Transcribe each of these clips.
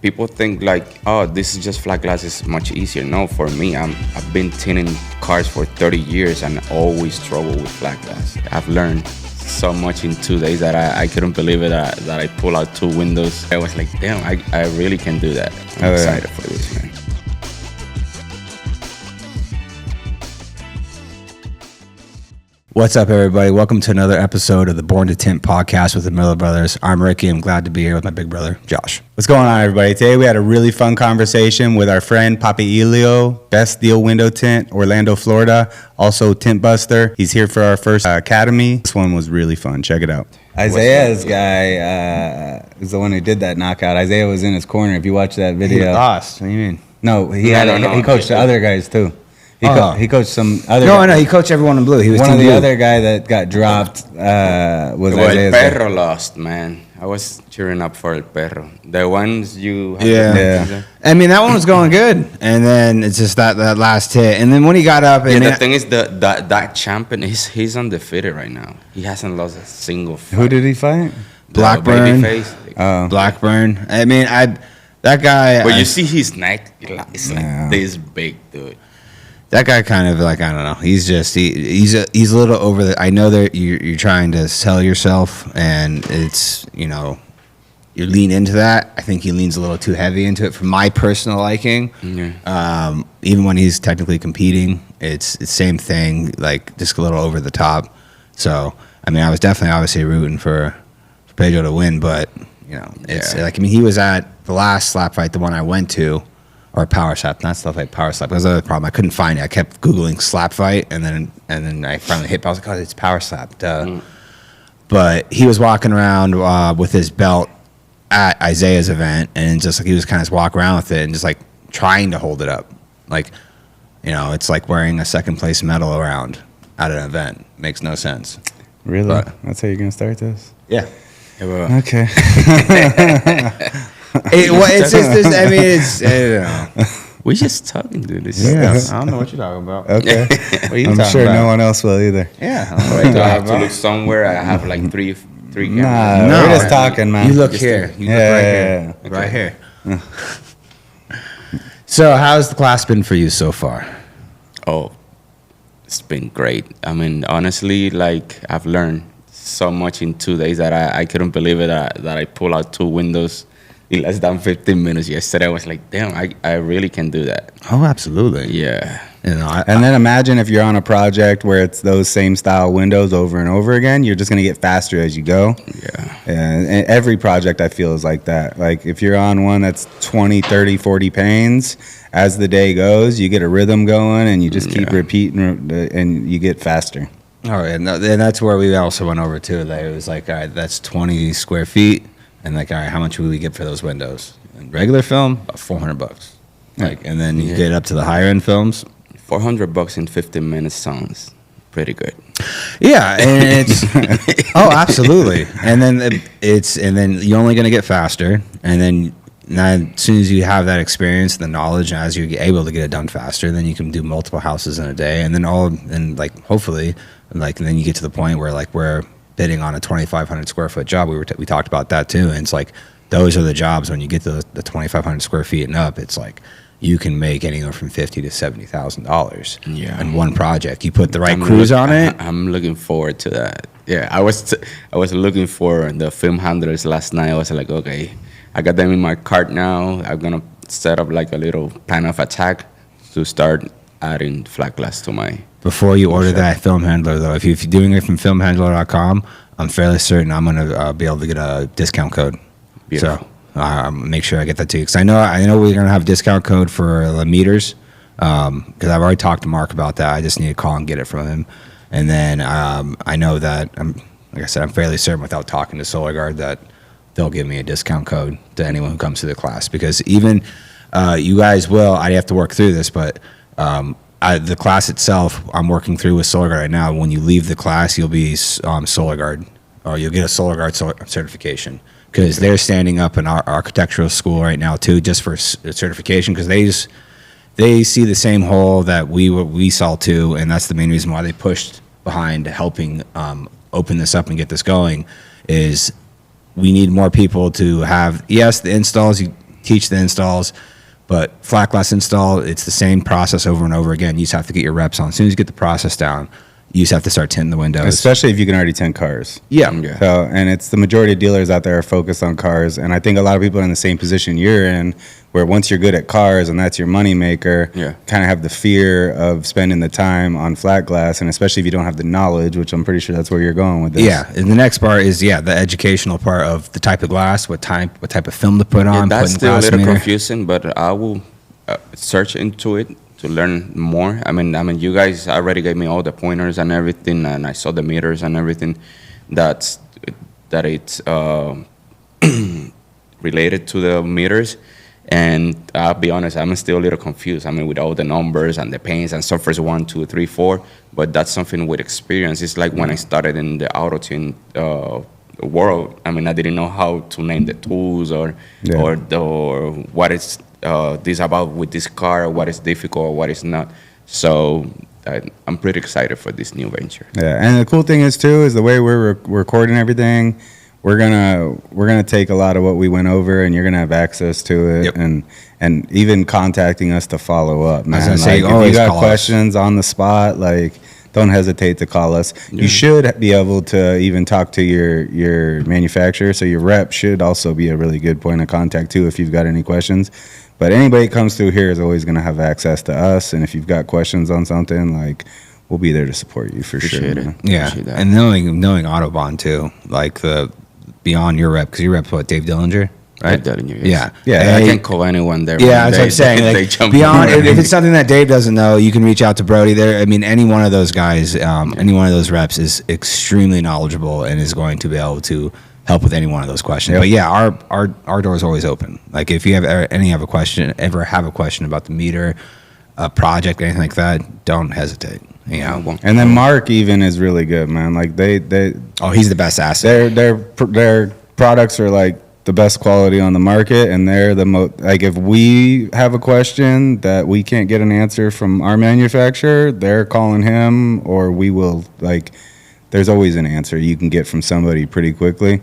People think like, oh, this is just flat glass is much easier. No, for me, I've been tinting cars for 30 years and always struggle with flat glass. I've learned so much in 2 days that I couldn't believe it that I pull out 2 windows. I was like, damn, I really can do that. I'm excited for this, man. What's up, everybody? Welcome to another episode of the Born to Tint Podcast with the Miller Brothers. I'm Ricky. I'm glad to be here with my big brother, Josh. What's going on, everybody? Today we had a really fun conversation with our friend Papi Eliu, best Deal Window Tint, Orlando, Florida, also Tint Buster. He's here for our first academy. This one was really fun. Check it out. Isaiah's guy is the one who did that knockout. Isaiah was in his corner. If you watch that video. He lost. What do you mean? No, he coached the other guys too. He coached some other. No, he coached everyone in blue. He was one of the blue. other guy that got dropped. Was well, Isaiah's El Perro lost, man. I was cheering up for El Perro. The ones you. Yeah. I mean, that one was going good, and then it's just that last hit, and then when he got up, and the thing is that champion he's undefeated right now. He hasn't lost a single fight. Who did he fight? Blackburn. Babyface. Blackburn. I mean, that guy. But you see his neck, it's like this big, dude. That guy kind of like, I don't know. He's just he's a little over the. I know that you're trying to sell yourself, and it's you lean into that. I think he leans a little too heavy into it for my personal liking. Yeah. Even when he's technically competing, it's the same thing, like just a little over the top. So I mean, I was definitely obviously rooting for Pedro to win, but it's like, I mean, he was at the last slap fight, the one I went to. Or power slap, not stuff like power slap. That was the other problem. I couldn't find it. I kept Googling slap fight, and then I finally hit. I was like, oh, it's power slap. Duh. But he was walking around with his belt at Isaiah's event, and just like he was kind of walking around with it and just like trying to hold it up. Like, it's like wearing a second place medal around at an event. Makes no sense. Really? But, that's how you're gonna start this? Yeah. Okay. It's just, I mean, it's, We're just talking, dude. I don't know what you're talking about. Okay. What are you I'm talking sure about? no one else will either. Yeah. Do I have to look somewhere? I have like three cameras. Nah, No. we're just talking, man. You look here. You look right here. Okay. Right here. So, how's the class been for you so far? Oh, it's been great. I mean, honestly, like I've learned so much in 2 days that I couldn't believe it that I pull out 2 windows in less than 15 minutes yesterday. I was like, damn, I really can do that. Oh, absolutely. Yeah. And then imagine if you're on a project where it's those same style windows over and over again, you're just going to get faster as you go. Yeah. And every project I feel is like that. Like if you're on one that's 20, 30, 40 panes, as the day goes, you get a rhythm going and you just keep repeating and you get faster. All right. And that's where we also went over too. That it was like, all right, that's 20 square feet. And like, all right, how much will we get for those windows? In regular film, about $400. Like, and then you get up to the higher end films. $400 in 15 minutes sounds pretty good. Yeah, and it's absolutely. And then you're only going to get faster. And then as soon as you have that experience, the knowledge, and as you're able to get it done faster, then you can do multiple houses in a day. And then hopefully, like, and then you get to the point where like we're bidding on a 2,500 square foot job. We talked about that too. And it's like, those are the jobs when you get to the 2,500 square feet and up, it's like you can make anywhere from $50,000 to $70,000 in one project. You put the right crews on it. I'm looking forward to that. Yeah, I was looking for the film handlers last night. I was like, okay, I got them in my cart now. I'm gonna set up like a little plan of attack to start adding flat glass to my. Before you order that film handler, though, if you're doing it from filmhandler.com, I'm fairly certain I'm going to be able to get a discount code. Beautiful. So make sure I get that to you. Because I know we're going to have a discount code for the meters. Because I've already talked to Mark about that. I just need to call and get it from him. And then I know that, like I said, I'm fairly certain without talking to SolarGuard that they'll give me a discount code to anyone who comes to the class. Because even you guys will, I have to work through this, but the class itself, I'm working through with SolarGuard right now. When you leave the class, you'll be SolarGuard, or you'll get a SolarGuard certification, because they're standing up in our architectural school right now too, just for certification, because they see the same hole that we saw too, and that's the main reason why they pushed behind helping open this up and get this going. Is we need more people to have the installs. teach the installs. But flat glass install, it's the same process over and over again. You just have to get your reps on. As soon as you get the process down, you just have to start tinting the windows. Especially if you can already tint cars. Yeah. So, and it's the majority of dealers out there are focused on cars. And I think a lot of people are in the same position you're in, where once you're good at cars and that's your money maker, kind of have the fear of spending the time on flat glass. And especially if you don't have the knowledge, which I'm pretty sure that's where you're going with this. Yeah. And the next part is, the educational part of the type of glass, what type of film to put on. That's still a little meter. confusing, but I will search into it to learn more. I mean, you guys already gave me all the pointers and everything, and I saw the meters and everything that it's related to the meters. And I'll be honest, I'm still a little confused. I mean, with all the numbers and the paints and stuff, first 1, 2, 3, 4. But that's something with experience. It's like when I started in the auto tint world. I mean, I didn't know how to name the tools or what is this about with this car, what is difficult, what is not. So I'm pretty excited for this new venture. Yeah, and the cool thing is too is the way we're recording everything. We're gonna take a lot of what we went over, and you're gonna have access to it, and even contacting us to follow up. Man, I was gonna say, if you got questions on the spot, don't hesitate to call us. Yeah. You should be able to even talk to your manufacturer, so your rep should also be a really good point of contact too if you've got any questions. But anybody that comes through here is always going to have access to us, and if you've got questions on something, we'll be there to support you for sure. Yeah, and knowing Autobahn too, the beyond your rep, because your rep's what, Dave Dillinger? Right? Dave Dillinger, yes. Yeah. I can't call anyone there. Yeah, that's what I'm saying. Beyond, if it's something that Dave doesn't know, you can reach out to Brody there. I mean, any one of those guys, any one of those reps is extremely knowledgeable and is going to be able to help with any one of those questions. Yep. But yeah, our door is always open. If you ever have a question about the meter, a project, anything like that, don't hesitate. And then Mark even is really good, man. He's the best asset. Their products are the best quality on the market, and they're the most. If we have a question that we can't get an answer from our manufacturer, they're calling him, or we will. There's always an answer you can get from somebody pretty quickly.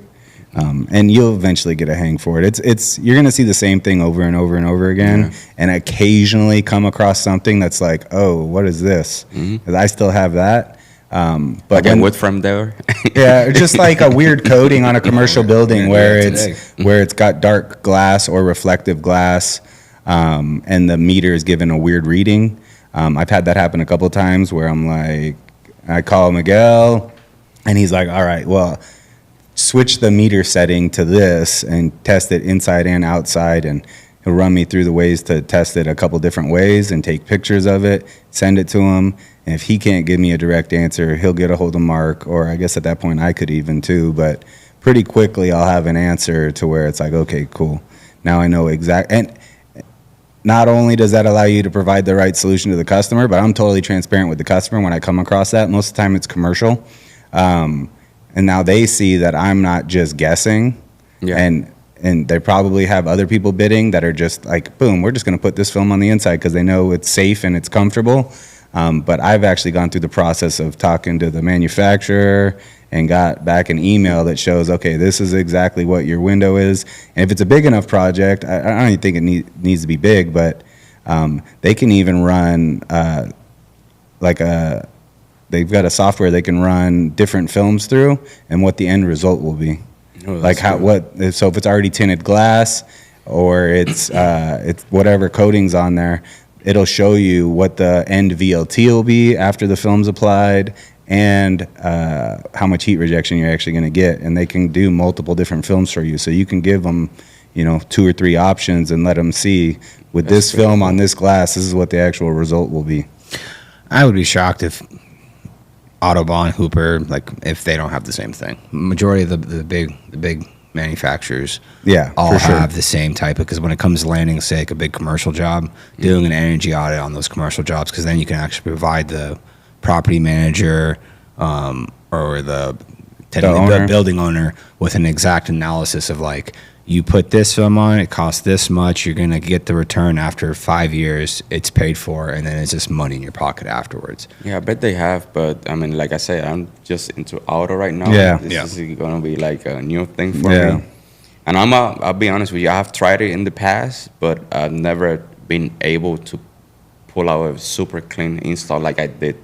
And you'll eventually get a hang for it. You're going to see the same thing over and over and over again, and occasionally come across something that's oh, what is this? Mm-hmm. I still have that. But wood from there. Yeah, just a weird coating on a commercial building where it's got dark glass or reflective glass, and the meter is given a weird reading. I've had that happen a couple times where I call Miguel, and he's like, all right, well, switch the meter setting to this and test it inside and outside, and he'll run me through the ways to test it a couple different ways and take pictures of it, send it to him. And if he can't give me a direct answer, he'll get a hold of Mark, or I guess at that point I could even too, but pretty quickly I'll have an answer to where it's okay, cool. Now I know and not only does that allow you to provide the right solution to the customer, but I'm totally transparent with the customer when I come across that. Most of the time it's commercial. And now they see that I'm not just guessing, and they probably have other people bidding that are just boom, we're just going to put this film on the inside because they know it's safe and it's comfortable. But I've actually gone through the process of talking to the manufacturer and got back an email that shows, okay, this is exactly what your window is. And if it's a big enough project, I don't even think it needs to be big, but they can even run they've got a software they can run different films through and what the end result will be. So if it's already tinted glass or it's whatever coating's on there, it'll show you what the end VLT will be after the film's applied and how much heat rejection you're actually going to get. And they can do multiple different films for you. So you can give them, 2 or 3 options and let them see with this film on this glass, this is what the actual result will be. I would be shocked if Autobahn, Hooper, if they don't have the same thing. Majority of the big manufacturers all have the same type, because when it comes to landing, say, a big commercial job, doing an energy audit on those commercial jobs, because then you can actually provide the property manager or the building owner with an exact analysis of you put this film on, it costs this much, you're going to get the return after 5 years, it's paid for, and then it's just money in your pocket afterwards. Yeah, I bet they have, but I mean, like I said, I'm just into auto right now. Yeah. This is going to be a new thing for me. And I'll be honest with you, I have tried it in the past, but I've never been able to pull out a super clean install like I did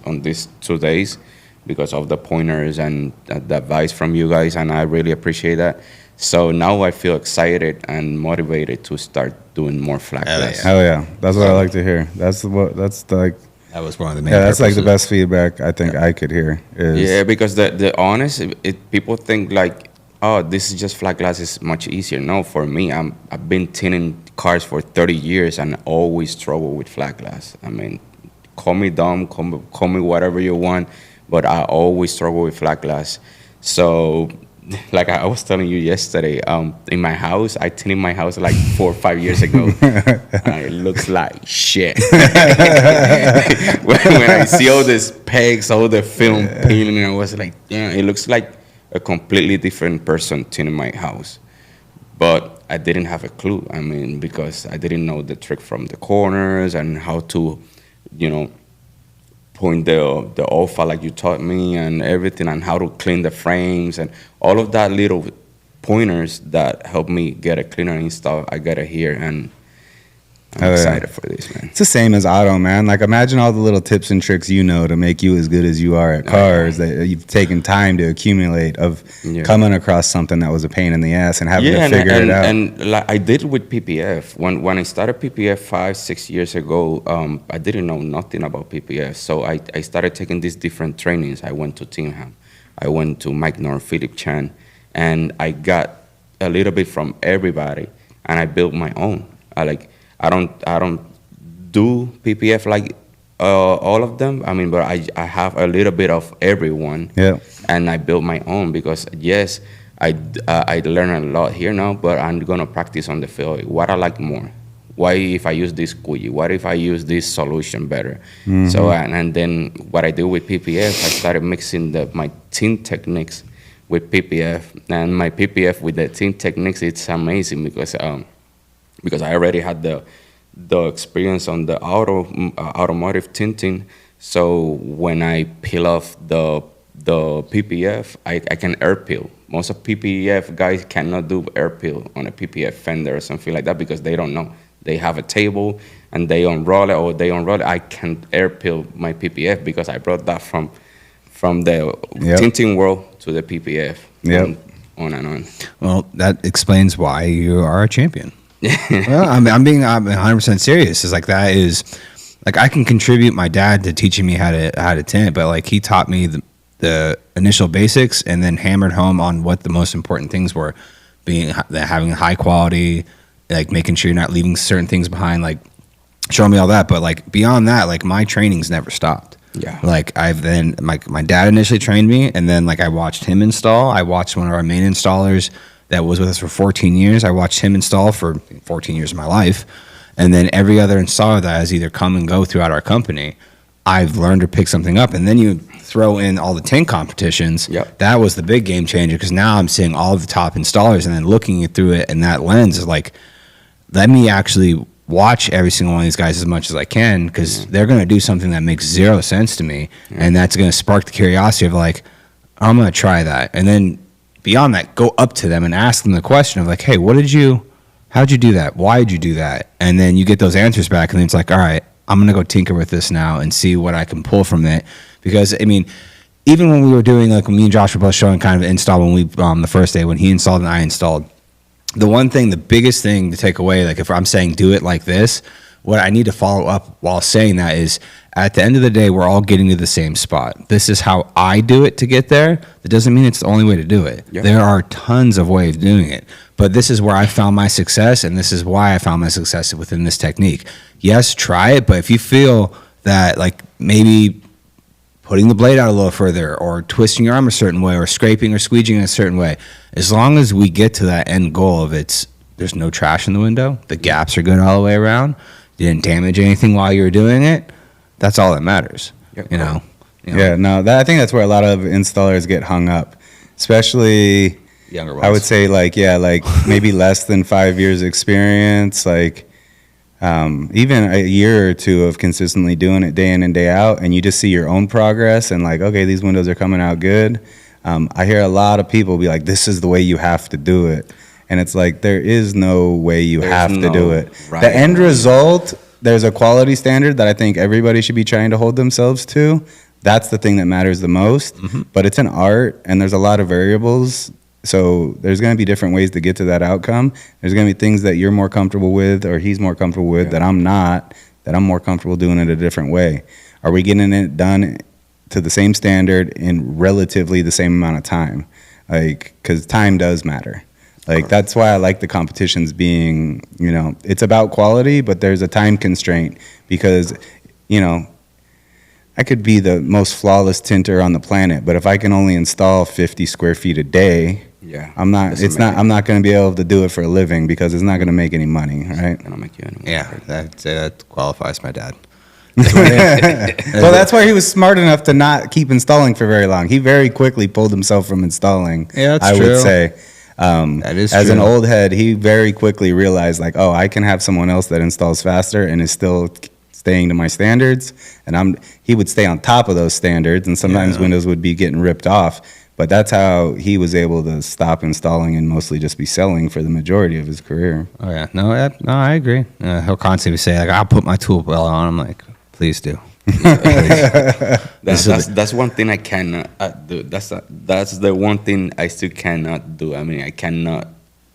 on these 2 days because of the pointers and the advice from you guys, and I really appreciate that. So now I feel excited and motivated to start doing more flat glass. Hell yeah, that's what I like to hear. That's like. That was one of the main. Yeah, that's like the purposes. best feedback I think I could hear. Yeah, because the honest, people think like, oh, this is just flat glass is much easier. No, for me, I've been tinting cars for 30 years and always struggle with flat glass. I mean, call me dumb, call me whatever you want, but I always struggle with flat glass. So, like I was telling you yesterday, in my house, I tinted my house like 4 or 5 years ago. And it looks like shit. when I see all these pegs, all the film peeling, I was like, yeah, it looks like a completely different person tinting my house. But I didn't have a clue. I mean, because I didn't know the trick from the corners and how to, point the alpha like you taught me and everything, and how to clean the frames and all of that little pointers that helped me get a cleaner install. I got it here, and I'm excited for this, man. It's the same as auto, man. Like, imagine all the little tips and tricks you know to make you as good as you are at cars that you've taken time to accumulate of coming across something that was a pain in the ass and having to figure it out. And like I did with PPF. When I started PPF 5-6 years ago, I didn't know nothing about PPF. So I started taking these different trainings. I went to Tingham. I went to Mike North, Philip Chan, and I got a little bit from everybody, and I built my own. I don't do PPF like all of them. I mean, but I have a little bit of everyone. Yeah. And I built my own because yes, I learn a lot here now, but I'm gonna practice on the field. What I like more. Why if I use this squeegee? What if I use this solution better? Mm-hmm. So and then what I do with PPF, I started mixing my tint techniques with PPF, and my PPF with the tint techniques, it's amazing because I already had the experience on the automotive tinting. So when I peel off the PPF, I can air peel. Most of PPF guys cannot do air peel on a PPF fender or something like that because they don't know. They have a table and they unroll it. I can air peel my PPF because I brought that from the tinting world to the PPF. On and on. Well, that explains why you are a champion. Well, I'm being 100% serious. Is like that is like I can contribute my dad to teaching me how to tint, but like he taught me the initial basics and then hammered home on what the most important things were, having high quality, like making sure you're not leaving certain things behind, like showing me all that. But like beyond that, like my training's never stopped. Yeah. Like my dad initially trained me, and then like I watched him install. I watched one of our main installers that was with us for 14 years. I watched him install for 14 years of my life. And then every other installer that has either come and go throughout our company, I've learned to pick something up. And then you throw in all the tint competitions. Yep. That was the big game changer because now I'm seeing all of the top installers and then looking through it in that lens is like, let me actually watch every single one of these guys as much as I can because they're going to do something that makes zero sense to me. And that's going to spark the curiosity of like, I'm going to try that. And then beyond that, go up to them and ask them the question of like, hey, how'd you do that? Why did you do that? And then you get those answers back, and then it's like, all right, I'm going to go tinker with this now and see what I can pull from it. Because, I mean, even when we were doing, like, when me and Josh were both showing kind of install when we, the first day, when he installed and I installed, the biggest thing to take away, like, if I'm saying do it like this, what I need to follow up while saying that is, at the end of the day, we're all getting to the same spot. This is how I do it to get there. That doesn't mean it's the only way to do it. Yep. There are tons of ways of doing it. But this is where I found my success, and this is why I found my success within this technique. Yes, try it, but if you feel that, like, maybe putting the blade out a little further or twisting your arm a certain way or scraping or squeegeeing in a certain way, as long as we get to that end goal of there's no trash in the window, the gaps are good all the way around, you didn't damage anything while you were doing it, that's all that matters. Yep. You know? Yeah, no, I think that's where a lot of installers get hung up, especially younger ones. I would say like maybe less than 5 years experience, like even a year or two of consistently doing it day in and day out, and you just see your own progress and like, okay, these windows are coming out good. I hear a lot of people be like, this is the way you have to do it. And it's like, there is no way you There's have to no do it. right The end or wrong. result, there's a quality standard that I think everybody should be trying to hold themselves to. That's the thing that matters the most. But it's an art, and there's a lot of variables. So there's going to be different ways to get to that outcome. There's going to be things that you're more comfortable with or he's more comfortable with that I'm not, that I'm more comfortable doing it a different way. Are we getting it done to the same standard in relatively the same amount of time? Like, because time does matter. Like, that's why I like the competitions being, you know, it's about quality, but there's a time constraint because, you know, I could be the most flawless tinter on the planet, but if I can only install 50 square feet a day, Yeah. I'm not, I'm not going to be able to do it for a living because it's not going to make any money, right? Gonna make you any money. Yeah, that qualifies my dad. Well, that's why he was smart enough to not keep installing for very long. He very quickly pulled himself from installing. Yeah, that's I true. would say. That is as true. an old head, he very quickly realized, like, oh, I can have someone else that installs faster and is still staying to my standards, and he would stay on top of those standards, and sometimes Yeah. windows would be getting ripped off. But that's how he was able to stop installing and mostly just be selling for the majority of his career. Oh yeah, no, I agree. He'll constantly say like, "I'll put my tool belt on." I'm like, "Please do." That's one thing I cannot do. That's the one thing I still cannot do. I mean, I cannot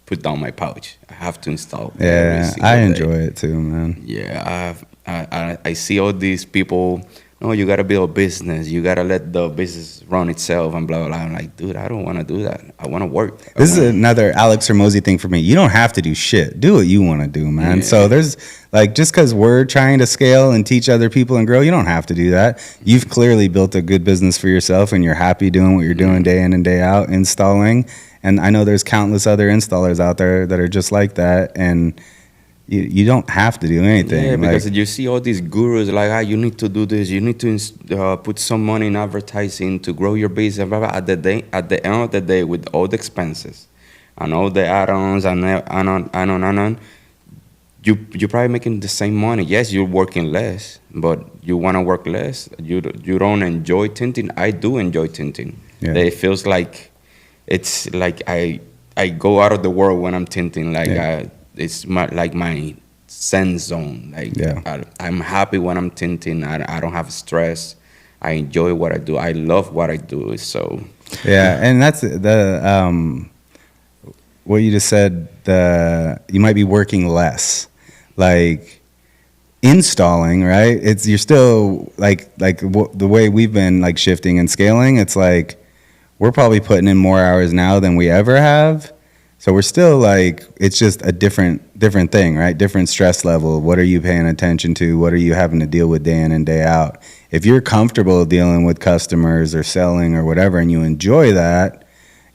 put down my pouch. I have to install. every Yeah, single I day. enjoy it too, man. Yeah, I see all these people. No, you gotta build a business. You gotta let the business run itself and blah blah blah. I'm like, dude, I don't want to do that. I want to work. This is another Alex Hormozy thing for me. You don't have to do shit. Do what you want to do, man. Yeah. So there's like, just because we're trying to scale and teach other people and grow, you don't have to do that. You've clearly built a good business for yourself and you're happy doing what you're doing day in and day out, installing. And I know there's countless other installers out there that are just like that. And you don't have to do anything. Yeah, because Like, you see all these gurus like, you need to do this. You need to put some money in advertising to grow your business. Blah, blah. At the end of the day, with all the expenses and all the add-ons and on, you're probably making the same money. Yes, you're working less, but you want to work less. You don't enjoy tinting. I do enjoy tinting. Yeah. It feels like it's like I go out of the world when I'm tinting. Like Yeah. it's my zen zone. Like Yeah. I'm happy when I'm tinting. I don't have stress. I enjoy what I do. I love what I do. So yeah, and that's the what you just said. You might be working less, like installing, right? You're still like the way we've been like shifting and scaling. It's like we're probably putting in more hours now than we ever have. So we're still like, it's just a different thing, right? Different stress level. What are you paying attention to? What are you having to deal with day in and day out? If you're comfortable dealing with customers or selling or whatever, and you enjoy that,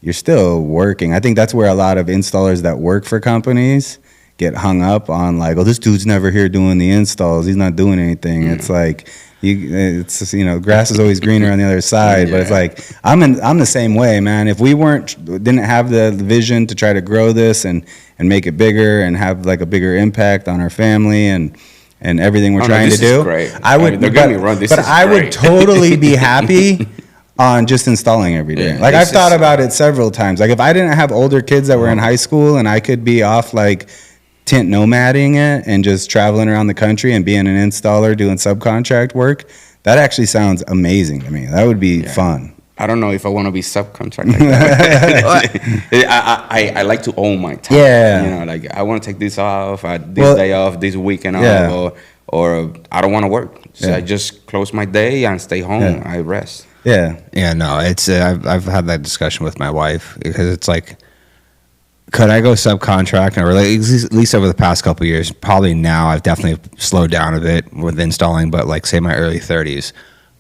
you're still working. I think that's where a lot of installers that work for companies get hung up on, like, oh, this dude's never here doing the installs. He's not doing anything. It's like, it's just, grass is always greener on the other side. But it's like, I'm the same way, man. If we didn't have the vision to try to grow this and make it bigger and have like a bigger impact on our family and everything we're trying to do, great. I would. Don't get me wrong, this but is I would great. totally be happy on just installing every day. Yeah, like, I've this thought is- about it several times. Like, if I didn't have older kids that were in high school and I could be off like tint nomading it and just traveling around the country and being an installer doing subcontract work, that actually sounds amazing to me. That would be fun. I don't know if I want to be subcontract like that. I like to own my time. Yeah. Like, I want to take this off, this Well, day off, this weekend yeah. off, or I don't want to work. So Yeah. I just close my day and stay home. Yeah. I rest. Yeah. Yeah, no, it's I've had that discussion with my wife because it's like, could I go subcontract, or like, at least over the past couple of years? Probably now I've definitely slowed down a bit with installing, but like say my early 30s,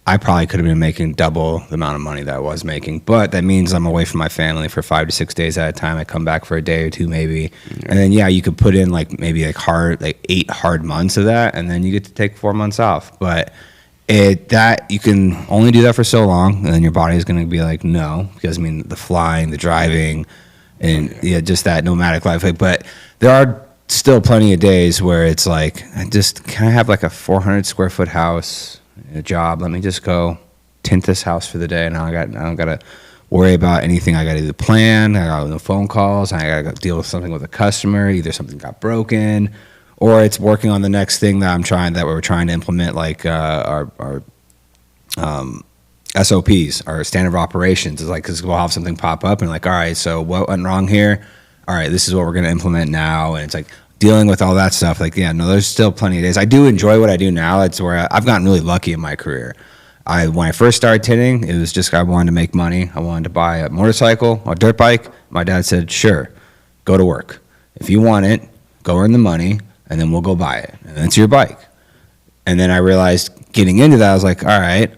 I probably could have been making double the amount of money that I was making. But that means I'm away from my family for 5 to 6 days at a time. I come back for a day or two maybe, and then you could put in like maybe like 8 hard months of that, and then you get to take 4 months off. But that you can only do that for so long, and then your body is going to be like, no, because I mean the flying, the driving, and just that nomadic life. But there are still plenty of days where it's like, can I have like a 400 square foot house, a job? Let me just go tint this house for the day, and I don't got to worry about anything. I got to do the plan. I got to do the phone calls. I got to deal with something with a customer. Either something got broken, or it's working on the next thing that we're trying to implement, like our SOPs, our standard of operations. It's like, because we'll have something pop up and like, all right, so what went wrong here? All right, this is what we're going to implement now. And it's like dealing with all that stuff. Like, yeah, no, there's still plenty of days. I do enjoy what I do now. It's where I've gotten really lucky in my career. When I first started tinting, it was just I wanted to make money. I wanted to buy a motorcycle, a dirt bike. My dad said, sure, go to work. If you want it, go earn the money, and then we'll go buy it. And it's your bike. And then I realized getting into that, I was like, all right,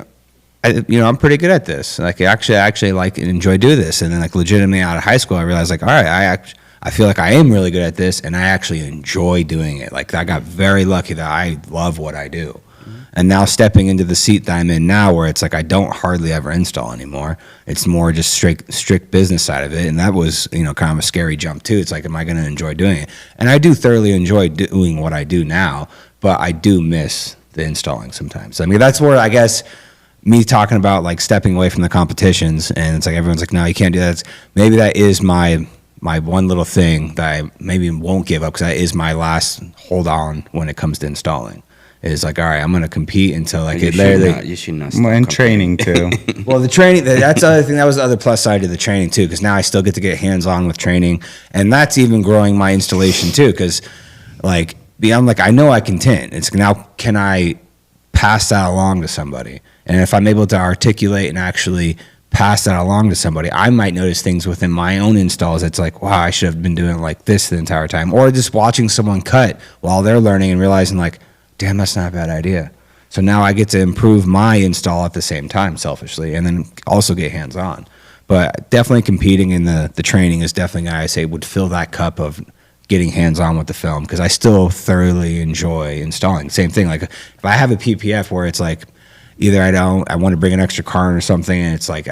I'm pretty good at this. Like, I actually like and enjoy doing this. And then, like, legitimately out of high school, I realized, like, all right, I feel like I am really good at this, and I actually enjoy doing it. Like, I got very lucky that I love what I do. And now stepping into the seat that I'm in now, where it's like I don't hardly ever install anymore. It's more just strict business side of it. And that was, kind of a scary jump too. It's like, am I going to enjoy doing it? And I do thoroughly enjoy doing what I do now, but I do miss the installing sometimes. I mean, that's where I guess me talking about like stepping away from the competitions, and it's like everyone's like, no, you can't do that. Maybe that is my one little thing that I maybe won't give up, because that is my last hold on when it comes to installing. Is like, all right, I'm going to compete until like it literally. You should not. And training too. Well, the training, that's the other thing. That was the other plus side to the training too, because now I still get to get hands on with training, and that's even growing my installation too. Because like, I'm like, I know I can tint. It's now, can I pass that along to somebody? And if I'm able to articulate and actually pass that along to somebody, I might notice things within my own installs. It's like, wow, I should have been doing it like this the entire time, or just watching someone cut while they're learning and realizing like, damn, that's not a bad idea. So now I get to improve my install at the same time, selfishly, and then also get hands-on. But definitely competing in the training is definitely, I say, would fill that cup of getting hands-on with the film, because I still thoroughly enjoy installing. Same thing, like if I have a PPF where it's like, either I want to bring an extra car or something, and it's like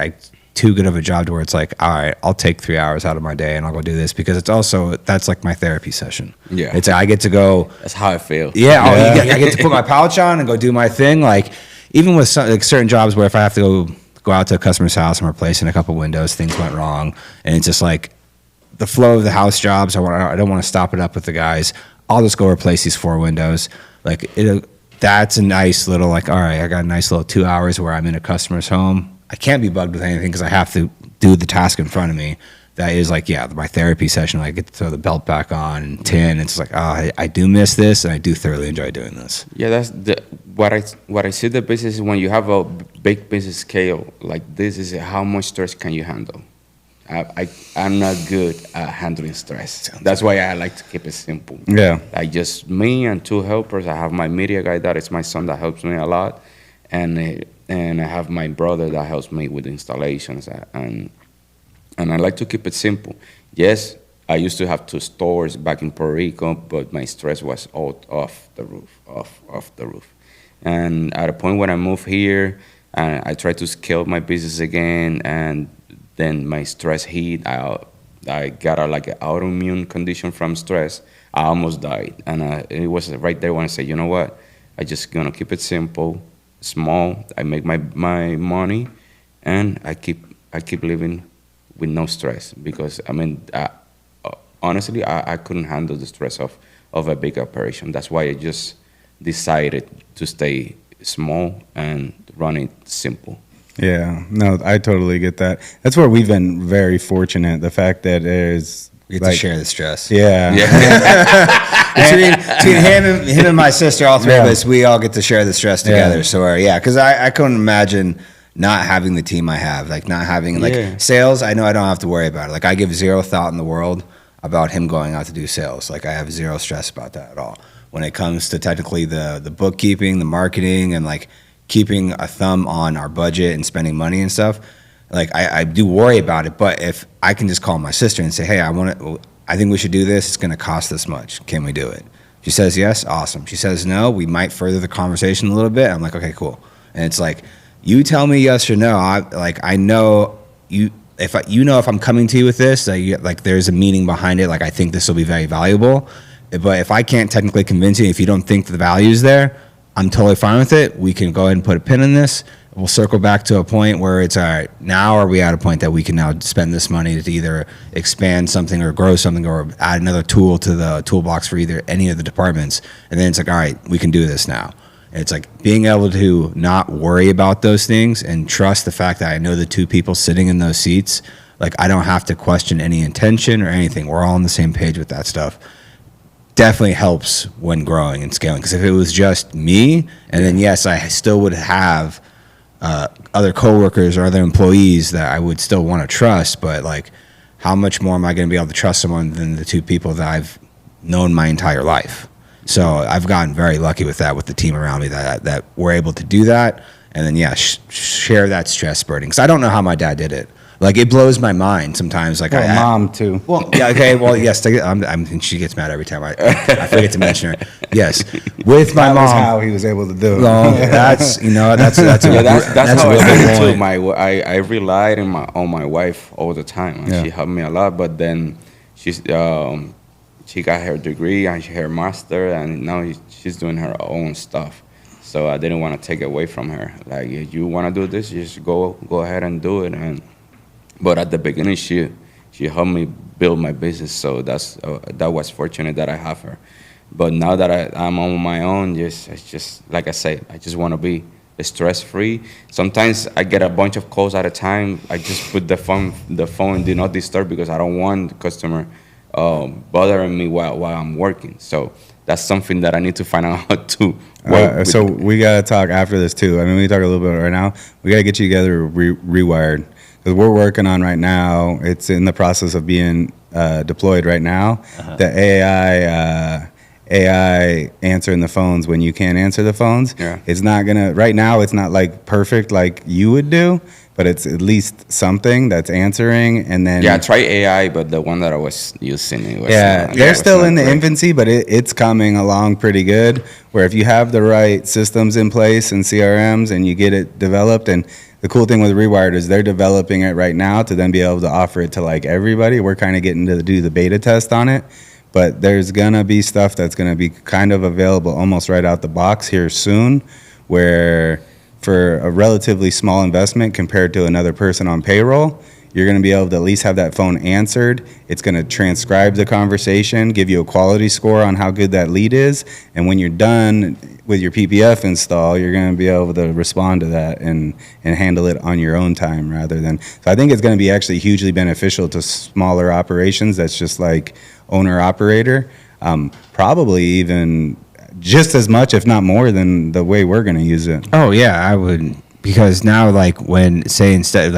too good of a job to where it's like, all right, I'll take 3 hours out of my day and I'll go do this, because it's also, that's like my therapy session. Yeah. It's I get to go. That's how I feel. Yeah. I get to put my pouch on and go do my thing. Like, even with like certain jobs where if I have to go out to a customer's house and replacing a couple windows, things went wrong. And it's just like the flow of the house jobs. I don't want to stop it up with the guys. I'll just go replace these 4 windows. Like, that's a nice little, like, all right, I got a nice little 2 hours where I'm in a customer's home. I can't be bugged with anything because I have to do the task in front of me. That is like, yeah, my therapy session. I get to throw the belt back on and tin. It's like, oh, I do miss this, and I do thoroughly enjoy doing this. Yeah, that's what I see the business is when you have a big business scale like this, is how much stress can you handle? I'm not good at handling stress. That's why I like to keep it simple. Yeah. Like just me and 2 helpers. I have my media guy, that is my son, that helps me a lot. And I have my brother that helps me with installations, and I like to keep it simple. Yes, I used to have 2 stores back in Puerto Rico, but my stress was all off the roof. And at a point when I moved here, I tried to scale my business again, and then my stress hit. I got an autoimmune condition from stress. I almost died, and it was right there when I said, you know what, I just gonna keep it simple. Small, I make my money, and I keep living with no stress, because I mean, honestly, I couldn't handle the stress of a big operation. That's why I just decided to stay small and run it simple. Yeah, no, I totally get that. That's where we've been very fortunate. The fact that We get to share the stress. Yeah. Between him and my sister, all 3 of us, we all get to share the stress together. So, because I couldn't imagine not having the team I have, like not having sales. I know I don't have to worry about it. Like, I give 0 thought in the world about him going out to do sales. Like, I have 0 stress about that at all. When it comes to technically the bookkeeping, the marketing, and like keeping a thumb on our budget and spending money and stuff, like I do worry about it. But if I can just call my sister and say, hey, I think we should do this. It's going to cost this much. Can we do it? She says yes. Awesome. She says no. We might further the conversation a little bit. I'm like, okay, cool. And it's like, you tell me yes or no. I know you. If I'm coming to you with this, like there's a meaning behind it. Like, I think this will be very valuable. But if I can't technically convince you, if you don't think the value is there, I'm totally fine with it. We can go ahead and put a pin in this. we'll circle back to a point where it's all right. Now are we at a point that we can now spend this money to either expand something or grow something or add another tool to the toolbox for either any of the departments? And then it's like, all right, we can do this now. And it's like being able to not worry about those things and trust the fact that I know the two people sitting in those seats. Like I don't have to question any intention or anything. We're all on the same page with that stuff. Definitely helps when growing and scaling. Because if it was just me, and then yes, I still would have other coworkers or other employees that I would still want to trust, but like, how much more am I going to be able to trust someone than the two people that I've known my entire life? So I've gotten very lucky with that, with the team around me that we're able to do that, and then share that stress burden. Because I don't know how my dad did it. Like it blows my mind sometimes. Like mom too. Well, yeah, okay. Well, yes. She gets mad every time I forget to mention her. Yes, with my That mom. was how he was able to do it. Well, that's that's That's how a I good did too. point. I relied on my wife all the time. And She helped me a lot, but then she got her degree and her master, and now she's doing her own stuff. So I didn't want to take it away from her. Like, if you want to do this, you just go ahead and do it. But at the beginning, she helped me build my business. So that was fortunate that I have her. But now that I'm on my own, it's just like I say, I just want to be stress-free. Sometimes I get a bunch of calls at a time. I just put the phone do not disturb because I don't want the customer bothering me while I'm working. So that's something that I need to find out how to work So with. we gotta talk after this too. I mean, we talk a little bit right now. We gotta get you together rewired, because we're working on right now. It's in the process of being deployed right now. The AI answering the phones when you can't answer the phones. Yeah. It's not gonna right now. It's not like perfect like you would do, but it's at least something that's answering. And then Yeah, I tried AI, but the one that I was using, it was they're still in the infancy, but it's coming along pretty good. Where if you have the right systems in place and CRMs and you get it developed, and the cool thing with Rewired is they're developing it right now to then be able to offer it to like everybody. We're kind of getting to do the beta test on it, but there's gonna be stuff that's gonna be kind of available almost right out the box here soon, where for a relatively small investment compared to another person on payroll, you're going to be able to at least have that phone answered. It's going to transcribe the conversation, give you a quality score on how good that lead is, and when you're done with your PPF install, you're going to be able to respond to that and handle it on your own time rather than. So I think it's going to be actually hugely beneficial to smaller operations. That's just like owner-operator, probably even just as much, if not more, than the way we're going to use it. Oh yeah, I would, because now like when say instead of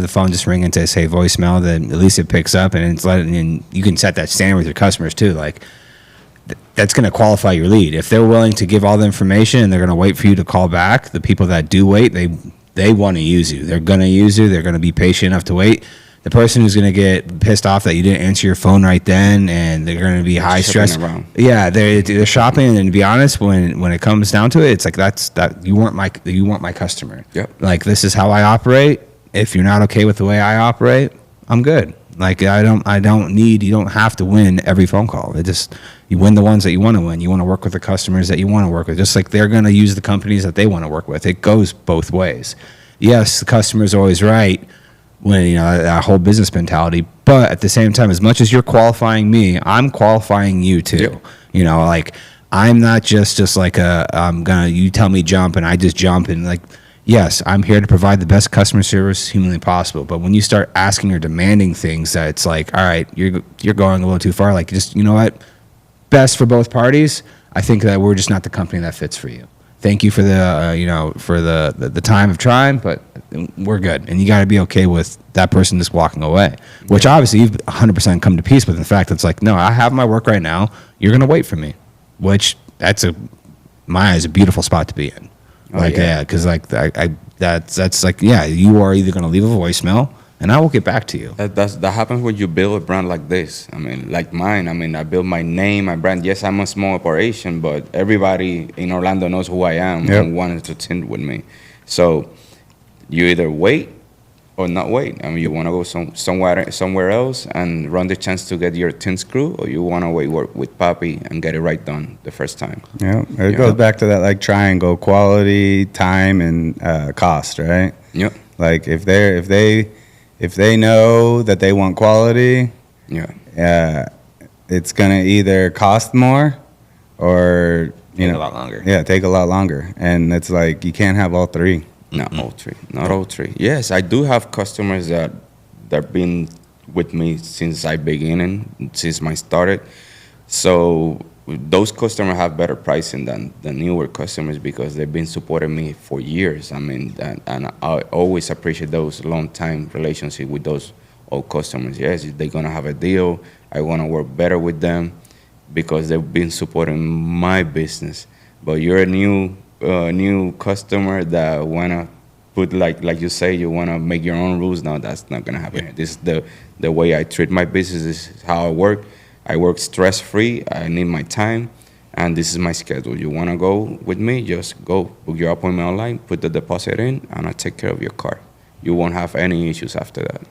the phone just ringing to say voicemail, then at least it picks up and it's letting in. You can set that standard with your customers too. Like that's going to qualify your lead. If they're willing to give all the information and they're going to wait for you to call back, the people that do wait, they want to use you. They're going to use you. They're going to be patient enough to wait. The person who's going to get pissed off that you didn't answer your phone right then, and they're going to be high stress. Around. Yeah, they're shopping, and to be honest, when it comes down to it, it's like that you weren't my customer. Yep. Like this is how I operate. If you're not okay with the way I operate, I'm good. Like you don't have to win every phone call. You win the ones that you want to win. You want to work with the customers that you want to work with. Just like they're going to use the companies that they want to work with. It goes both ways. Yes, the customer's always right. When that whole business mentality, but at the same time, as much as you're qualifying me, I'm qualifying you too. Yep. Like I'm not just like you tell me jump and I just jump, and like yes, I'm here to provide the best customer service humanly possible. But when you start asking or demanding things that it's like, all right, you're going a little too far. Like just what, best for both parties. I think that we're just not the company that fits for you. Thank you for the for the time of trying, but we're good. And you got to be okay with that person just walking away, which obviously you've 100% come to peace with. The fact that it's like, no, I have my work right now. You're gonna wait for me, which that's my eyes a beautiful spot to be in. Because that's like you are either gonna leave a voicemail and I will get back to you. That happens when you build a brand like this. I mean, like mine. I mean, I built my name, my brand. Yes, I'm a small operation, but everybody in Orlando knows who I am and wanted to tint with me. So you either wait or not wait? I mean, you want to go somewhere else and run the chance to get your tint screw, or you want to wait work with Papi and get it right done the first time? Yeah, it goes back to that like triangle: quality, time, and cost, right? Yeah. Like if they know that they want quality, it's gonna either cost more or Take a lot longer. Yeah, take a lot longer, and it's like you can't have all three. Not all three. Yes, I do have customers that been with me since I beginning, since I started. So those customers have better pricing than the newer customers because they've been supporting me for years. I mean, and I always appreciate those long time relationship with those old customers. Yes, they're gonna have a deal. I wanna work better with them because they've been supporting my business. But you're a new customer that wanna put like you say, you wanna make your own rules. No, that's not gonna happen. This is the way I treat my business. This is how I work. I work stress free. I need my time, and this is my schedule. You wanna go with me? Just go book your appointment online, put the deposit in, and I'll take care of your car. You won't have any issues after that.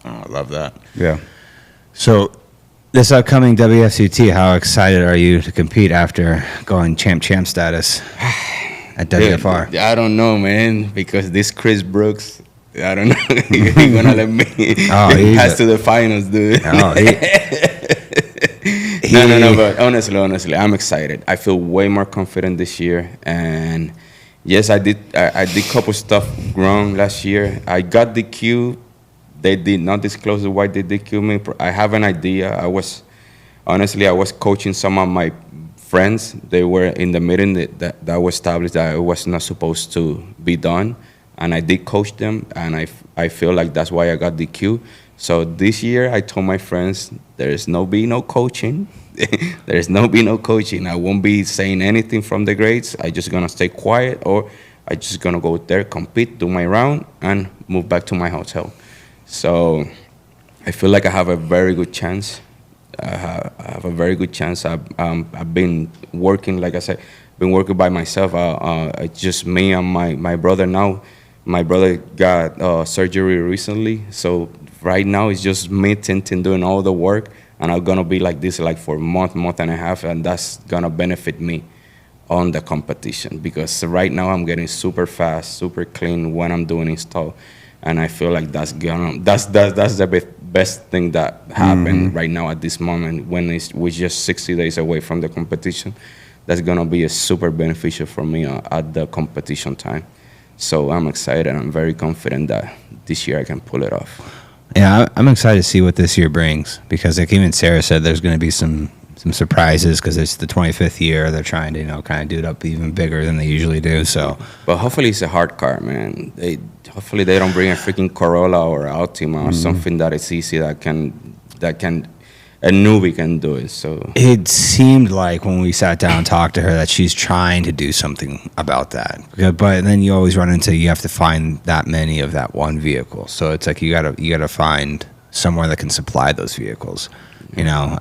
Oh, I love that. Yeah. So, this upcoming WFCT, how excited are you to compete after going champ status at WFR? Yeah, I don't know, man, because this Chris Brooks, I don't know if he's gonna let me pass to the finals, dude. No, but honestly, I'm excited. I feel way more confident this year, and yes, I did couple stuff wrong last year. I got the DQ. They did not disclose why they DQ me. I have an idea. I was coaching some of my friends. They were in the meeting that was established that it was not supposed to be done, and I did coach them, and I feel like that's why I got DQ. So this year I told my friends there's no coaching. There's no coaching. I won't be saying anything from the grades. I just gonna stay quiet, or I just gonna go there, compete, do my round, and move back to my hotel. So I feel like I have a very good chance. I have a very good chance. I've been working, like I said, been working by myself. It's just me and my brother now. My brother got surgery recently, so right now it's just me tinting, doing all the work, and I'm gonna be like this like for a month and a half, and that's gonna benefit me on the competition because right now I'm getting super fast, super clean when I'm doing install. And I feel like that's the best thing that happened right now at this moment when we're just 60 days away from the competition. That's gonna be a super beneficial for me at the competition time. So I'm excited. I'm very confident that this year I can pull it off. Yeah, I'm excited to see what this year brings because like even Sarah said, there's going to be some surprises because it's the 25th year. They're trying to kind of do it up even bigger than they usually do. So, but hopefully it's a hard car, man. Hopefully they don't bring a freaking Corolla or Altima or something that is easy that can a newbie can do it. So it seemed like when we sat down and talked to her that she's trying to do something about that. But then you always run into you have to find that many of that one vehicle. So it's like you gotta find somewhere that can supply those vehicles. You know,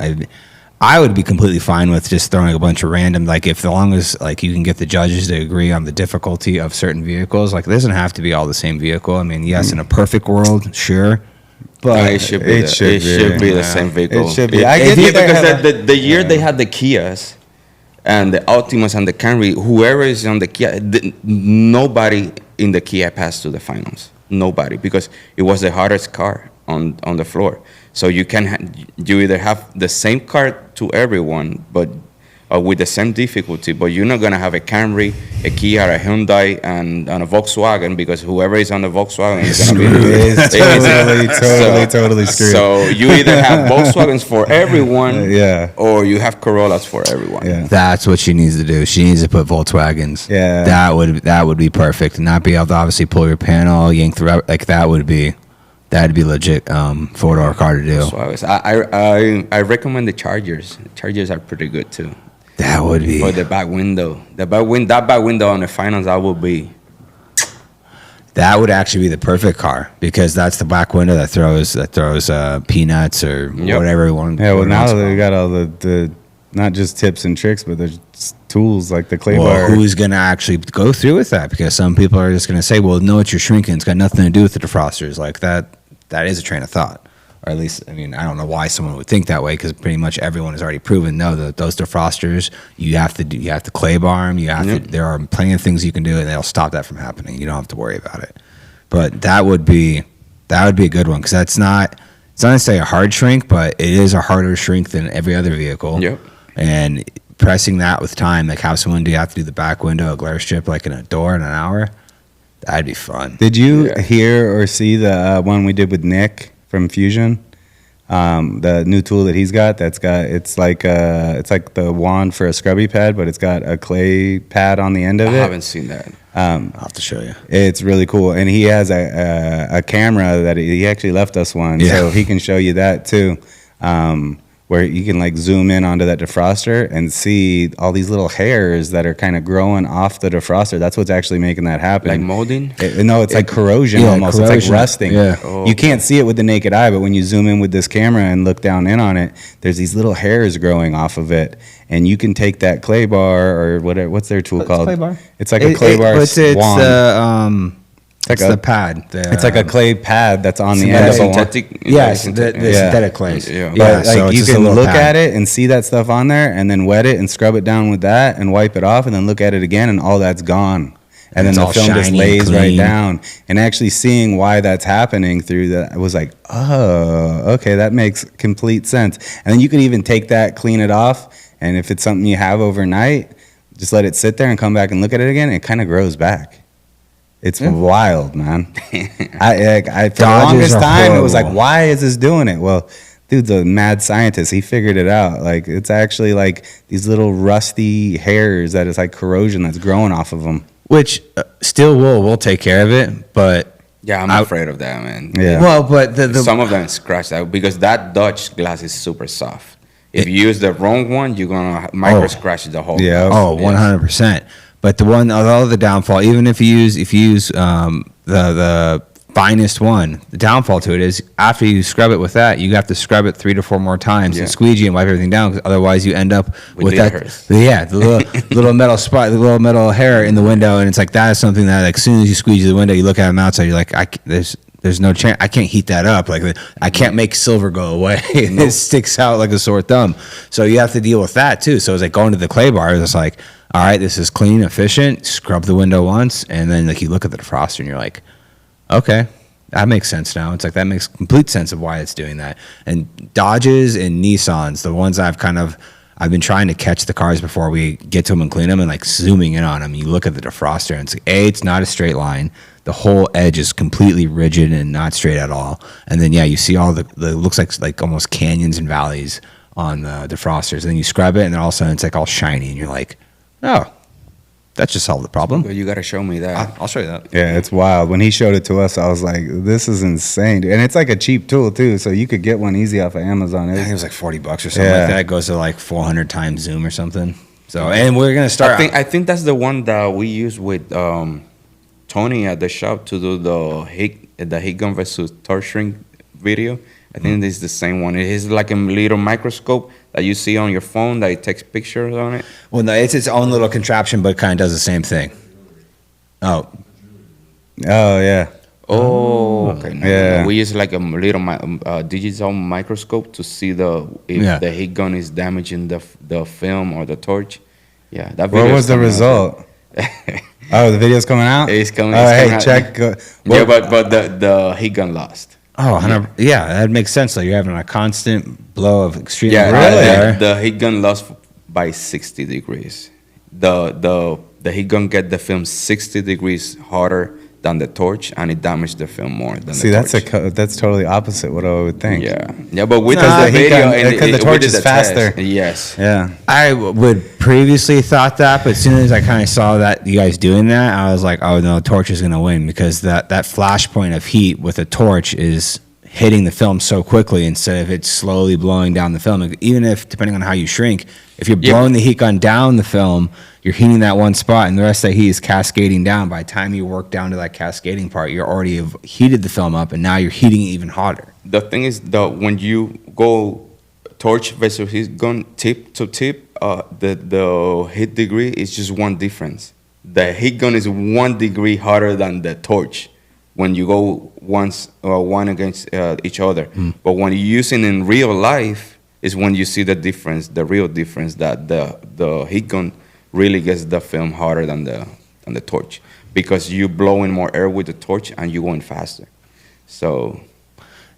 I would be completely fine with just throwing a bunch of random, like if as long as like you can get the judges to agree on the difficulty of certain vehicles, like it doesn't have to be all the same vehicle. I mean, yes, in a perfect world, sure. But it should be the same vehicle. It should be. Because the year they had the Kias and the Altimas and the Camry, whoever is on the Kia, nobody in the Kia passed to the finals. Nobody, because it was the hardest car on the floor. So you either have the same car to everyone, but with the same difficulty, but you're not gonna have a Camry, a Kia, a Hyundai, and a Volkswagen because whoever is on the Volkswagen is gonna be totally screwed. So you either have Volkswagens for everyone, or you have Corollas for everyone. Yeah. That's what she needs to do. She needs to put Volkswagens. Yeah, that would be perfect, and not be able to obviously pull your panel, yank through like that'd be legit 4-door car to do. So I recommend the Chargers. The Chargers are pretty good too. That would be for the back window. That back window on the finals, that would actually be the perfect car because that's the back window that throws peanuts or whatever we want. Yeah, well now that we got all the not just tips and tricks, but there's tools like the clay Well, bar. who's going to actually go through with that? Because some people are just going to say, well, no, it's your shrinking. It's got nothing to do with the defrosters. Like that is a train of thought. Or at least, I mean, I don't know why someone would think that way, because pretty much everyone has already proven, no, those defrosters, you have to clay bar them. There are plenty of things you can do, and they'll stop that from happening. You don't have to worry about it. But that would be a good one, because it's not to say a hard shrink, but it is a harder shrink than every other vehicle. Yep. And pressing that with time, like how someone do you have to do the back window, a glare strip like in a door in an hour? That'd be fun. Did you hear or see the one we did with Nick from Fusion? The new tool that he's got, it's like the wand for a scrubby pad, but it's got a clay pad on the end of it. I haven't seen that. I'll have to show you. It's really cool, and he has a camera that he actually left us one, so he can show you that too. Where you can like zoom in onto that defroster and see all these little hairs that are kind of growing off the defroster. That's what's actually making that happen. Like molding? No, it's like corrosion almost. Corrosion. It's like rusting. Yeah. Oh, You can't see it with the naked eye, but when you zoom in with this camera and look down in on it, there's these little hairs growing off of it. And you can take that clay bar or whatever. What's their tool called? Clay bar? It's like a clay bar wand. It's the pad. It's like a clay pad that's on the end of a wand. synthetic. Yes, the synthetic clays. Yeah. But so like it's you just a can little look pad. at it and see that stuff on there, and then wet it and scrub it down with that, and wipe it off, and then look at it again, and all that's gone. And then it's the all film just shiny, lays right clean. down. And actually seeing why that's happening through that, I was like, oh, okay, that makes complete sense. And then you can even take that, clean it off, and if it's something you have overnight, just let it sit there and come back and look at it again. And it kind of grows back. It's wild, man. I for the longest time, it was like, why is this doing it? Well, dude's a mad scientist. He figured it out. Like, it's actually like these little rusty hairs that is like corrosion that's growing off of them. Which steel wool will take care of it, but Yeah, I'm afraid of that, man. Yeah. well, but the Some of them scratch that because that Dutch glass is super soft. If you use the wrong one, you're gonna micro scratch the whole. Yeah. glass. 100%. But the other downfall, even if you use the finest one, the downfall to it is after you scrub it with that, you have to scrub it 3 to 4 more times and squeegee and wipe everything down. 'Cause otherwise, you end up with that. hairs. Yeah, the little metal spot, the little metal hair in the window, and it's like that is something that like, as soon as you squeegee the window, you look at them outside, you're like, there's no chance. I can't heat that up. Like I can't make silver go away. It sticks out like a sore thumb. So you have to deal with that too. So it's like going to the clay bar. It's like, all right, this is clean, efficient. Scrub the window once, and then like you look at the defroster and you're like, okay, that makes sense now. It's like that makes complete sense of why it's doing that. And Dodges and Nissans, the ones I've been trying to catch the cars before we get to them and clean them, and like zooming in on them. You look at the defroster and it's like, it's not a straight line. The whole edge is completely rigid and not straight at all. And then you see all the looks like almost canyons and valleys on the defrosters. And then you scrub it, and then all of a sudden it's like all shiny, and you're like, oh, that just solved the problem. Well, you gotta show me that. I'll show you that. Yeah, it's wild. When he showed it to us, I was like, this is insane, dude. And it's like a cheap tool too, so you could get one easy off of Amazon. I think it was like $40 or something like that. It goes to like 400 times zoom or something. So, and we're gonna start. I think that's the one that we use with Tony at the shop to do the heat gun versus torch shrink video. I think this is the same one. It is like a little microscope that you see on your phone that it takes pictures on it. Well, no, it's its own little contraption, but it kind of does the same thing. Oh, yeah. Oh, okay. No, Yeah. no. We use like a little digital microscope to see if the heat gun is damaging the film or the torch. Yeah, that. What was the result? Oh, the video's coming out? It's coming. Oh, it's hey, coming out. check. Yeah, but the heat gun lost. Oh, yeah, that makes sense. So you're having a constant blow of extreme Yeah, really? the heat gun lost by 60 degrees. The heat gun get the film 60 degrees hotter than the torch, and it damaged the film more than See, the torch. that's totally opposite what I would think. Yeah, but with Because the the heat video, gun- and because the we torch did is the test. faster. Yes. Yeah. I would previously thought that, but as soon as I kind of saw that you guys doing that, I was like, oh no, torch is going to win, because that flashpoint of heat with a torch is hitting the film so quickly instead of it slowly blowing down the film. Even if, depending on how you shrink, if you're blowing the heat gun down the film, you're heating that one spot, and the rest of the heat is cascading down. By the time you work down to that cascading part, you're already have heated the film up, and now you're heating it even hotter. The thing is, when you go torch versus heat gun, tip to tip, the heat degree is just one difference. The heat gun is 1 degree hotter than the torch when you go one against each other. But when you're using in real life is when you see the difference, the real difference, that the heat gun really gets the film hotter than the torch, because you're blowing more air with the torch and you're going faster. So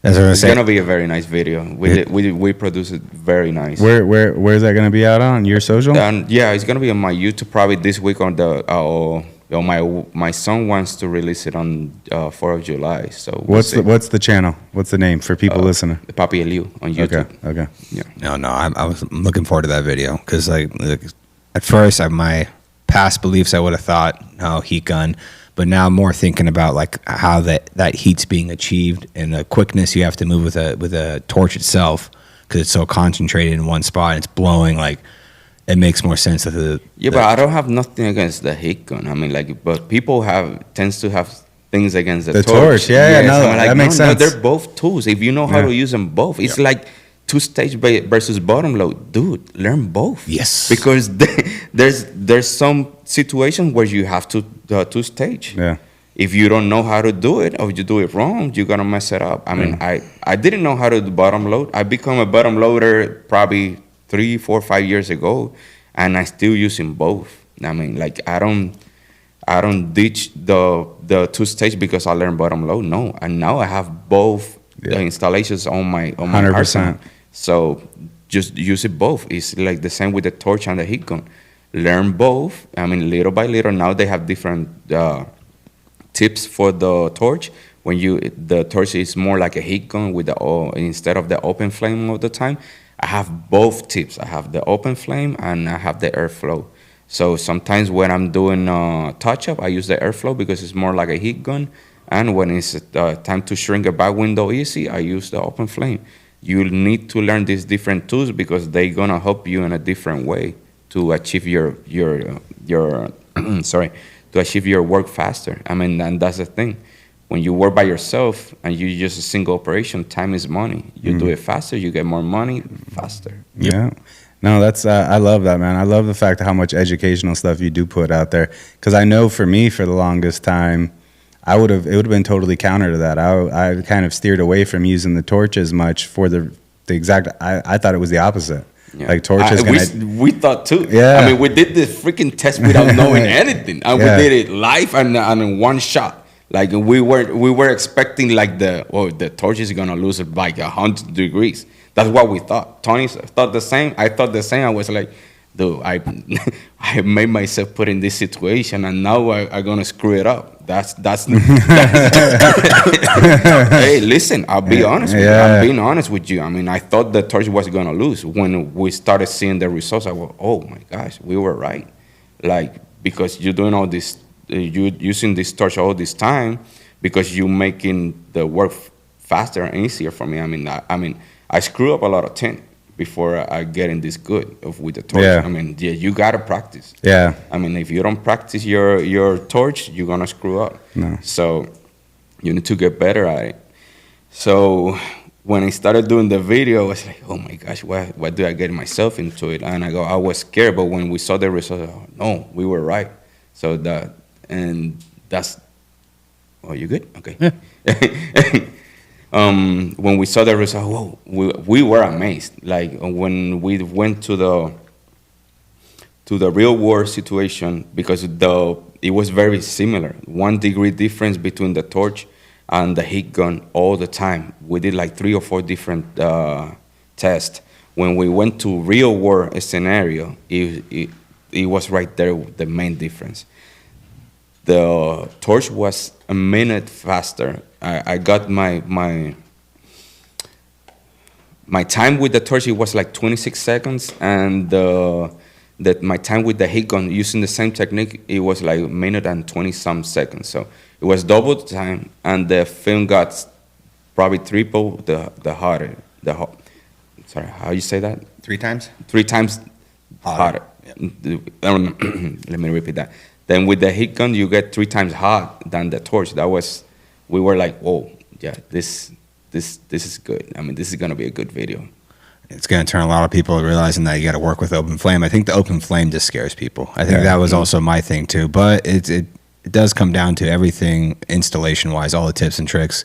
it's gonna be a very nice video. We produce it very nice. Where's that gonna be out on your social? And yeah, it's gonna be on my YouTube probably this week on my son wants to release it on 4th of July. So what's the channel? What's the name for people listening? Papi Eliu on YouTube. Okay. Yeah. No, I was looking forward to that video because like at first my past beliefs I would have thought heat gun, but now I'm more thinking about like how that heat's being achieved and the quickness you have to move with a torch itself, because it's so concentrated in one spot and it's blowing. Like it makes more sense that but I don't have nothing against the heat gun. I mean, like, but people tends to have things against the torch. Yeah, yes, no, like, that makes sense. No, they're both tools if you know how to use them both. It's like two-stage versus bottom load. Dude, learn both. Yes. Because there's some situations where you have to two-stage. Yeah. If you don't know how to do it or you do it wrong, you're going to mess it up. I mean, I didn't know how to do bottom load. I become a bottom loader probably 3, 4, 5 years ago, and I still using both. I mean, like, I don't ditch the two-stage because I learned bottom load. No, and now I have both the installations on my 100%. arsenal. So just use it both. It's like the same with the torch and the heat gun. Learn both. I mean, little by little. Now they have different tips for the torch. When the torch is more like a heat gun with instead of the open flame all the time. I have both tips. I have the open flame and I have the airflow. So sometimes when I'm doing touch-up, I use the airflow because it's more like a heat gun. And when it's time to shrink a back window easy, I use the open flame. You need to learn these different tools because they're gonna help you in a different way to achieve your to achieve your work faster. I mean, and that's the thing. When you work by yourself and you use a single operation, time is money. You do it faster, you get more money faster. Yeah. No, that's I love that, man. I love the fact how much educational stuff you do put out there, because I know for me, for the longest time, it would have been totally counter to that. I kind of steered away from using the torch as much for the exact. I thought it was the opposite. Yeah. Like torch is we thought too. Yeah. I mean, we did the freaking test without knowing anything, and we did it live and in one shot. Like we were expecting like the torch is gonna lose it like 100 degrees. That's what we thought. Tony thought the same. I thought the same. I was like, dude, I made myself put in this situation, and now I'm gonna screw it up. That's Hey, listen, I'll be honest with you. I'm being honest with you. I mean, I thought the torch was gonna lose. When we started seeing the results, I go, oh my gosh, we were right. Like, because you're doing all this, you using this torch all this time, because you're making the work faster and easier for me. I mean, I screw up a lot of tint before I get in this good with the torch. Yeah. I mean, you gotta practice. Yeah. I mean, if you don't practice your torch, you're gonna screw up. No. So you need to get better at it. So when I started doing the video, I was like, oh my gosh, what do I get myself into it? And I was scared, but when we saw the results, no, we were right. So that's, oh, you good? Okay. Yeah. When we saw the result, whoa, we were amazed. Like when we went to the real world situation, because it was very similar. 1 degree difference between the torch and the heat gun all the time. We did like 3 or 4 different tests. When we went to real world scenario, it was right there the main difference. The torch was a minute faster. I got my time with the torch, it was like 26 seconds, and my time with the heat gun using the same technique, it was like a minute and 20-some seconds. So it was double the time, and the film got probably triple the hotter. Sorry, how you say that? 3 times? 3 times hotter. Let me repeat that. Then with the heat gun, you get 3 times hot than the torch. We were like, whoa, yeah, this is good. I mean, this is gonna be a good video. it's going to turn a lot of people realizing that you got to work with open flame. I think the open flame just scares people. I think that was also my thing too. But it does come down to everything installation wise, all the tips and tricks.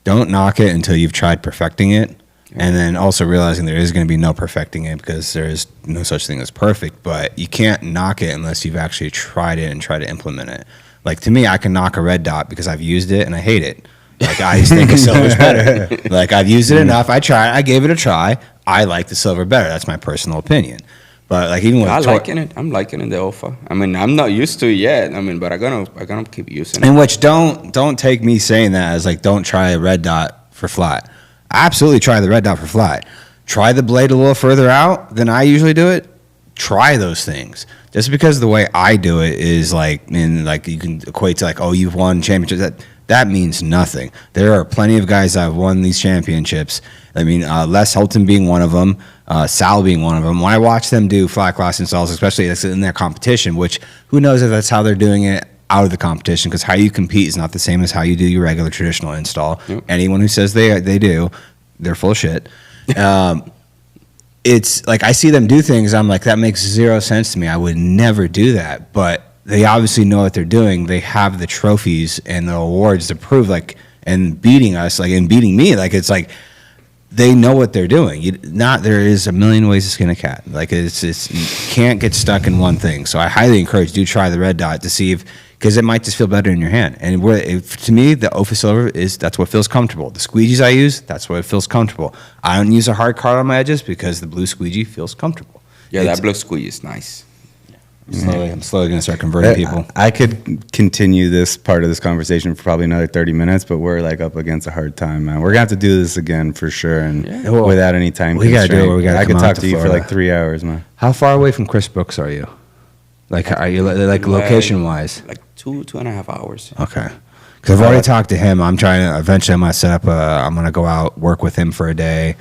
Don't knock it until you've tried perfecting it. And then also realizing there is going to be no perfecting it because there is no such thing as perfect. But you can't knock it unless you've actually tried it and try to implement it. Like to me, I can knock a red dot because I've used it and I hate it. Like I just think a silver's better. Like I've used it enough. I tried. I gave it a try. I like the silver better. That's my personal opinion. But like even with I'm liking it the Alpha. I mean, I'm not used to it yet. I mean, but I'm gonna keep using it. In which don't take me saying that as like don't try a red dot for flat. Absolutely try the red dot for flat. Try the blade a little further out than I usually do it. Try those things. Just because the way I do it is like you can equate to like, oh, you've won championships. That means nothing. There are plenty of guys that have won these championships. I mean, Les Helton being one of them, Sal being one of them. When I watch them do flat glass installs, especially in their competition, which who knows if that's how they're doing it out of the competition, because how you compete is not the same as how you do your regular traditional install. Yep. Anyone who says they do, they're full of shit. It's like I see them do things, I'm like, that makes zero sense to me. I would never do that. But they obviously know what they're doing. They have the trophies and the awards to prove, like, and beating us, like, and beating me. Like, it's like they know what they're doing. There is a million ways to skin a cat. Like, you can't get stuck in one thing. So I highly encourage, do try the red dot to see if, because it might just feel better in your hand. And to me, the Ophir Silver that's what feels comfortable. The squeegees I use, that's what feels comfortable. I don't use a hard card on my edges because the blue squeegee feels comfortable. Yeah, that blue squeegee is nice. I'm slowly going to start converting people. I could continue this part of this conversation for probably another 30 minutes, but we're like up against a hard time, man. We're going to have to do this again for sure, and without any time we got to do it. I could talk to you for like 3 hours, man. How far away from Chris Brooks are you? Like, are you like location-wise? Like 2.5 hours. Okay. Because I've already talked to him. I'm going to set up I'm going to go out, work with him for a day,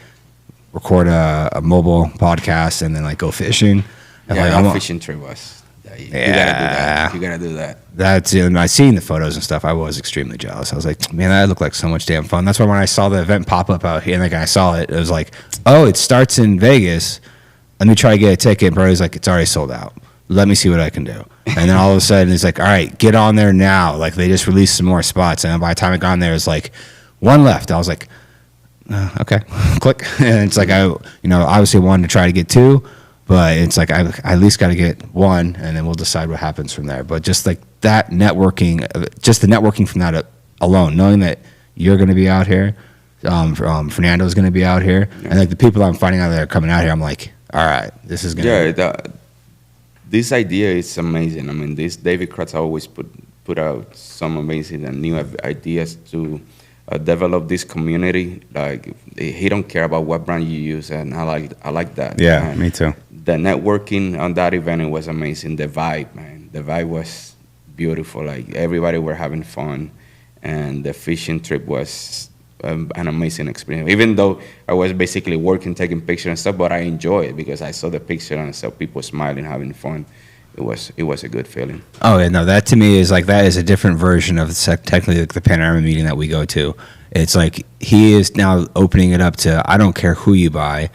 record a mobile podcast, and then like go fishing. Yeah, like, fishing trip was. You gotta do that. That's I seen the photos and stuff. I was extremely jealous. I was like, man, that looked like so much damn fun. That's why when I saw the event pop up out here, and like I saw it, it was like, oh, it starts in Vegas. Let me try to get a ticket. Bro, he's like, it's already sold out. Let me see what I can do. And then all of a sudden, it's like, all right, get on there now. Like they just released some more spots, and by the time I got on there, it's like one left. I was like, okay, click. And it's like I obviously wanted to try to get two. But it's like I at least got to get one, and then we'll decide what happens from there. But just like that networking, just the networking from that alone, knowing that you're going to be out here, Fernando's going to be out here, and like the people I'm finding out that are coming out here, I'm like, all right, this is going to this idea is amazing. I mean, David Kratz always put out some amazing and new ideas to develop this community. Like he don't care about what brand you use, and I like that. Yeah, and me too. The networking on that event, it was amazing. The vibe, man, the vibe was beautiful. Like everybody were having fun, and the fishing trip was an amazing experience. Even though I was basically working, taking pictures and stuff, but I enjoyed it because I saw the picture and I saw people smiling, having fun. It was a good feeling. Oh yeah, no, that to me is like that is a different version of technically like the Panorama meeting that we go to. It's like he is now opening it up to I don't care who you buy,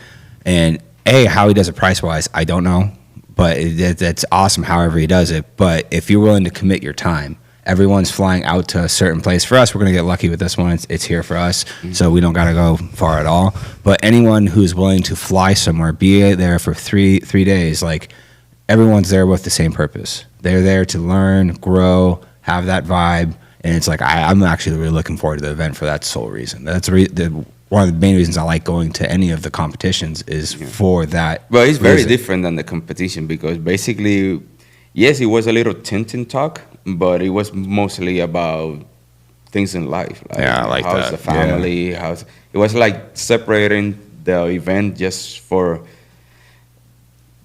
and how he does it price wise, I don't know, but that's awesome. However he does it, but if you're willing to commit your time, everyone's flying out to a certain place. For us, we're gonna get lucky with this one. It's here for us, so we don't gotta go far at all. But anyone who's willing to fly somewhere, be there for three days, like. Everyone's there with the same purpose. They're there to learn, grow, have that vibe, and it's like I'm actually really looking forward to the event for that sole reason. That's one of the main reasons I like going to any of the competitions is for that. Well, it's very different than the competition because basically, yes, it was a little tinting talk, but it was mostly about things in life. Like, how's the family? It was like separating the event just for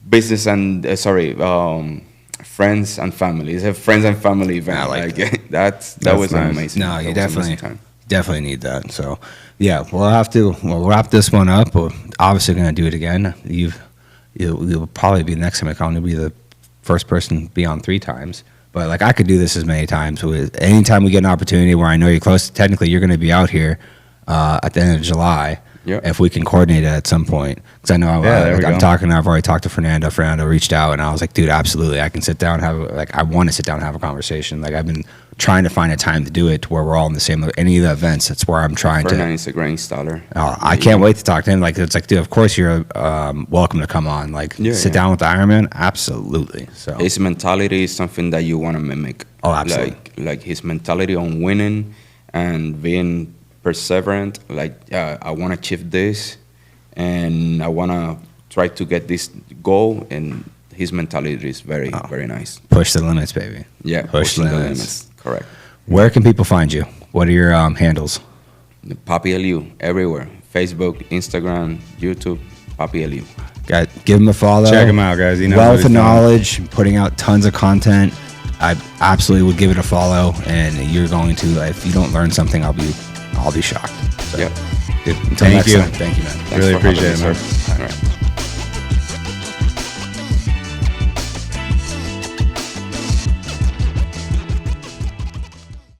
business and friends and family. It's a friends and family event. I like that. That was nice. Amazing. No, you definitely need that. So yeah, we'll wrap this one up. We're obviously gonna do it again. You'll probably be the next time I call. You'll be the first person to be on 3 times. But like I could do this as many times. Anytime we get an opportunity where I know you're close, technically you're gonna be out here at the end of July. Yeah. if we can coordinate it at some point. Because I know I've already talked to Fernando. Fernando reached out, and I was like, dude, absolutely, I can sit down and I want to sit down and have a conversation. Like, I've been trying to find a time to do it to where we're all in the same, any of the events. That's where I'm trying Fernando is a great installer. I can't wait to talk to him. Like, it's like, dude, of course you're welcome to come on. Like, sit down with the Ironman. Absolutely. So his mentality is something that you want to mimic. Oh, absolutely. Like his mentality on winning and being perseverant. Like, I want to achieve this, and I want to try to get this goal. And his mentality is very nice. Push the limits, baby. Yeah, pushing the limits. Correct. Where can people find you? What are your handles? Papi Eliu, everywhere. Facebook, Instagram, YouTube, Papi Eliu. Give him a follow. Check him out, guys. Wealth of knowledge, putting out tons of content. I absolutely would give it a follow, and you're going to, if you don't learn something, I'll be shocked. So, Yep. Dude, until next time. Thank you, man. Thanks really for having appreciate me, it, man. sir. All right.